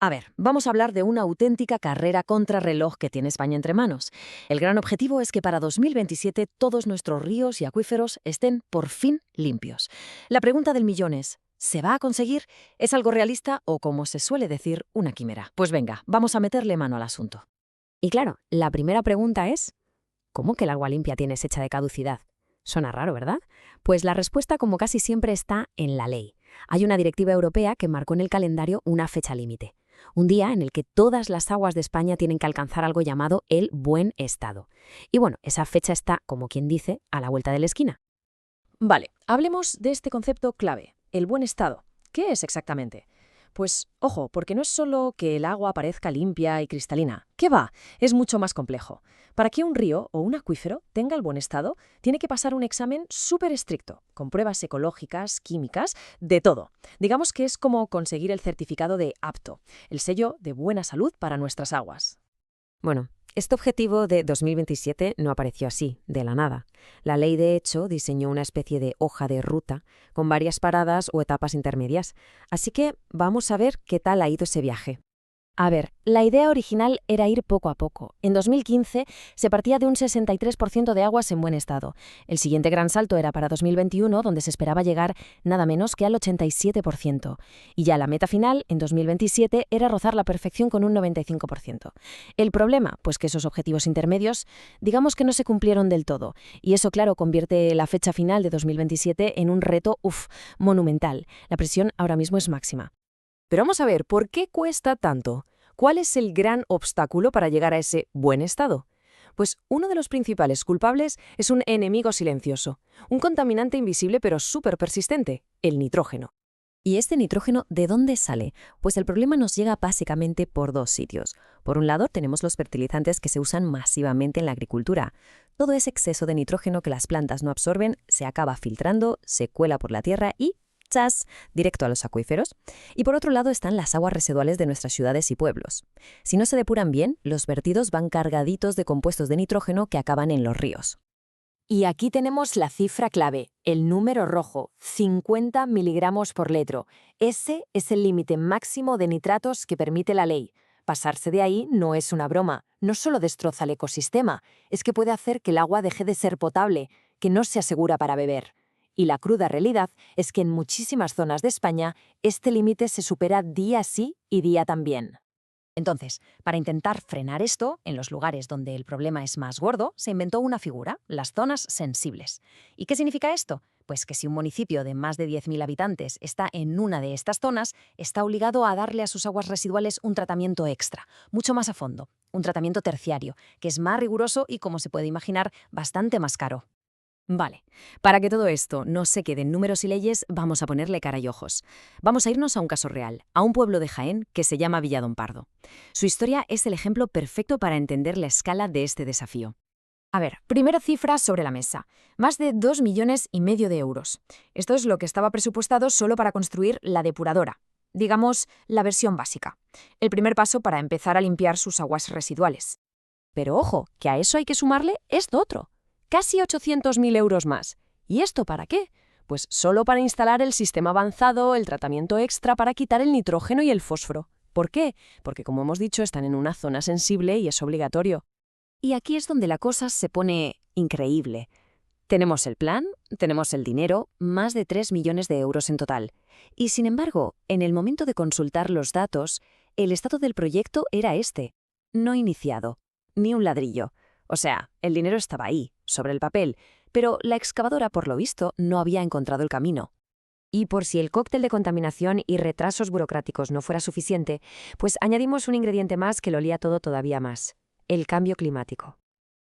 A ver, vamos a hablar de una auténtica carrera contrarreloj que tiene España entre manos. El gran objetivo es que para 2027 todos nuestros ríos y acuíferos estén por fin limpios. La pregunta del millón es, ¿se va a conseguir? ¿Es algo realista o, como se suele decir, una quimera? Pues venga, vamos a meterle mano al asunto. Y claro, la primera pregunta es, ¿cómo que el agua limpia tiene fecha de caducidad? Suena raro, ¿verdad? Pues la respuesta, como casi siempre, está en la ley. Hay una directiva europea que marcó en el calendario una fecha límite. Un día en el que todas las aguas de España tienen que alcanzar algo llamado el buen estado. Y bueno, esa fecha está, como quien dice, a la vuelta de la esquina. Vale, hablemos de este concepto clave, el buen estado. ¿Qué es exactamente? Pues ojo, porque no es solo que el agua parezca limpia y cristalina. ¿Qué va? Es mucho más complejo. Para que un río o un acuífero tenga el buen estado, tiene que pasar un examen súper estricto, con pruebas ecológicas, químicas, de todo. Digamos que es como conseguir el certificado de apto, el sello de buena salud para nuestras aguas. Bueno, este objetivo de 2027 no apareció así, de la nada. La ley, de hecho, diseñó una especie de hoja de ruta con varias paradas o etapas intermedias. Así que vamos a ver qué tal ha ido ese viaje. A ver, la idea original era ir poco a poco. En 2015 se partía de un 63% de aguas en buen estado. El siguiente gran salto era para 2021, donde se esperaba llegar nada menos que al 87%. Y ya la meta final, en 2027, era rozar la perfección con un 95%. El problema, pues que esos objetivos intermedios, digamos que no se cumplieron del todo. Y eso, claro, convierte la fecha final de 2027 en un reto, monumental. La presión ahora mismo es máxima. Pero vamos a ver, ¿por qué cuesta tanto? ¿Cuál es el gran obstáculo para llegar a ese buen estado? Pues uno de los principales culpables es un enemigo silencioso, un contaminante invisible pero súper persistente, el nitrógeno. ¿Y este nitrógeno de dónde sale? Pues el problema nos llega básicamente por dos sitios. Por un lado, tenemos los fertilizantes que se usan masivamente en la agricultura. Todo ese exceso de nitrógeno que las plantas no absorben se acaba filtrando, se cuela por la tierra y ¡chas!, directo a los acuíferos. Y por otro lado están las aguas residuales de nuestras ciudades y pueblos. Si no se depuran bien, los vertidos van cargaditos de compuestos de nitrógeno que acaban en los ríos. Y aquí tenemos la cifra clave, el número rojo, 50 miligramos por litro. Ese es el límite máximo de nitratos que permite la ley. Pasarse de ahí no es una broma. No solo destroza el ecosistema, es que puede hacer que el agua deje de ser potable, que no se asegura para beber. Y la cruda realidad es que en muchísimas zonas de España este límite se supera día sí y día también. Entonces, para intentar frenar esto, en los lugares donde el problema es más gordo, se inventó una figura, las zonas sensibles. ¿Y qué significa esto? Pues que si un municipio de más de 10.000 habitantes está en una de estas zonas, está obligado a darle a sus aguas residuales un tratamiento extra, mucho más a fondo, un tratamiento terciario, que es más riguroso y, como se puede imaginar, bastante más caro. Vale, para que todo esto no se quede en números y leyes, vamos a ponerle cara y ojos. Vamos a irnos a un caso real, a un pueblo de Jaén que se llama Villadón-Pardo. Su historia es el ejemplo perfecto para entender la escala de este desafío. A ver, primera cifra sobre la mesa. Más de 2,5 millones de euros. Esto es lo que estaba presupuestado solo para construir la depuradora. Digamos, la versión básica. El primer paso para empezar a limpiar sus aguas residuales. Pero ojo, que a eso hay que sumarle esto otro. Casi 800.000 euros más. ¿Y esto para qué? Pues solo para instalar el sistema avanzado, el tratamiento extra para quitar el nitrógeno y el fósforo. ¿Por qué? Porque, como hemos dicho, están en una zona sensible y es obligatorio. Y aquí es donde la cosa se pone increíble. Tenemos el plan, tenemos el dinero, más de 3 millones de euros en total. Y sin embargo, en el momento de consultar los datos, el estado del proyecto era este. No iniciado, ni un ladrillo. O sea, el dinero estaba ahí, sobre el papel, pero la excavadora, por lo visto, no había encontrado el camino. Y por si el cóctel de contaminación y retrasos burocráticos no fuera suficiente, pues añadimos un ingrediente más que lo lía todo todavía más: el cambio climático.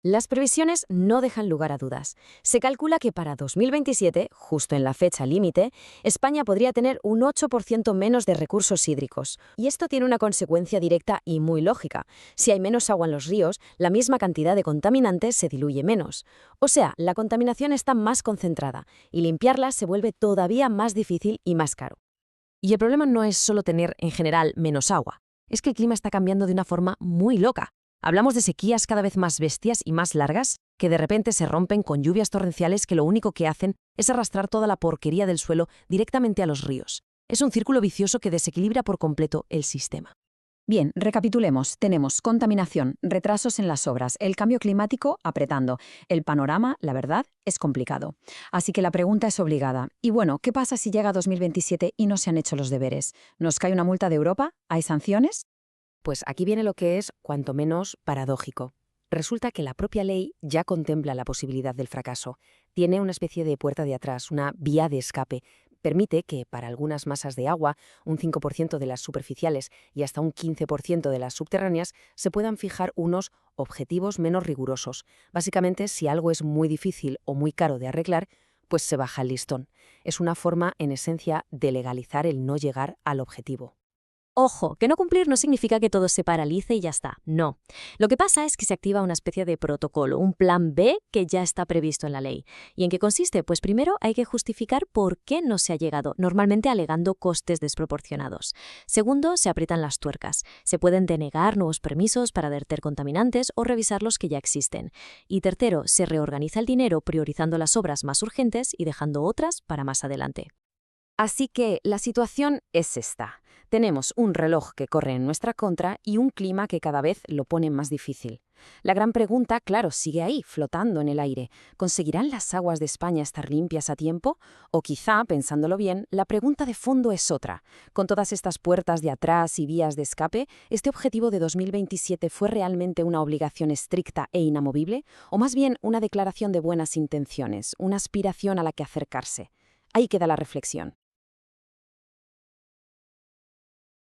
Las previsiones no dejan lugar a dudas. Se calcula que para 2027, justo en la fecha límite, España podría tener un 8% menos de recursos hídricos. Y esto tiene una consecuencia directa y muy lógica. Si hay menos agua en los ríos, la misma cantidad de contaminantes se diluye menos. O sea, la contaminación está más concentrada y limpiarla se vuelve todavía más difícil y más caro. Y el problema no es solo tener, en general, menos agua. Es que el clima está cambiando de una forma muy loca. Hablamos de sequías cada vez más bestias y más largas, que de repente se rompen con lluvias torrenciales que lo único que hacen es arrastrar toda la porquería del suelo directamente a los ríos. Es un círculo vicioso que desequilibra por completo el sistema. Bien, recapitulemos. Tenemos contaminación, retrasos en las obras, el cambio climático apretando. El panorama, la verdad, es complicado. Así que la pregunta es obligada. Y bueno, ¿qué pasa si llega 2027 y no se han hecho los deberes? ¿Nos cae una multa de Europa? ¿Hay sanciones? Pues aquí viene lo que es, cuanto menos, paradójico. Resulta que la propia ley ya contempla la posibilidad del fracaso. Tiene una especie de puerta de atrás, una vía de escape. Permite que para algunas masas de agua, un 5% de las superficiales y hasta un 15% de las subterráneas, se puedan fijar unos objetivos menos rigurosos. Básicamente, si algo es muy difícil o muy caro de arreglar, pues se baja el listón. Es una forma, en esencia, de legalizar el no llegar al objetivo. Ojo, que no cumplir no significa que todo se paralice y ya está. No. Lo que pasa es que se activa una especie de protocolo, un plan B que ya está previsto en la ley. ¿Y en qué consiste? Pues primero hay que justificar por qué no se ha llegado, normalmente alegando costes desproporcionados. Segundo, se aprietan las tuercas. Se pueden denegar nuevos permisos para verter contaminantes o revisar los que ya existen. Y tercero, se reorganiza el dinero priorizando las obras más urgentes y dejando otras para más adelante. Así que la situación es esta. Tenemos un reloj que corre en nuestra contra y un clima que cada vez lo pone más difícil. La gran pregunta, claro, sigue ahí, flotando en el aire. ¿Conseguirán las aguas de España estar limpias a tiempo? O quizá, pensándolo bien, la pregunta de fondo es otra. Con todas estas puertas de atrás y vías de escape, ¿este objetivo de 2027 fue realmente una obligación estricta e inamovible? ¿O más bien una declaración de buenas intenciones, una aspiración a la que acercarse? Ahí queda la reflexión.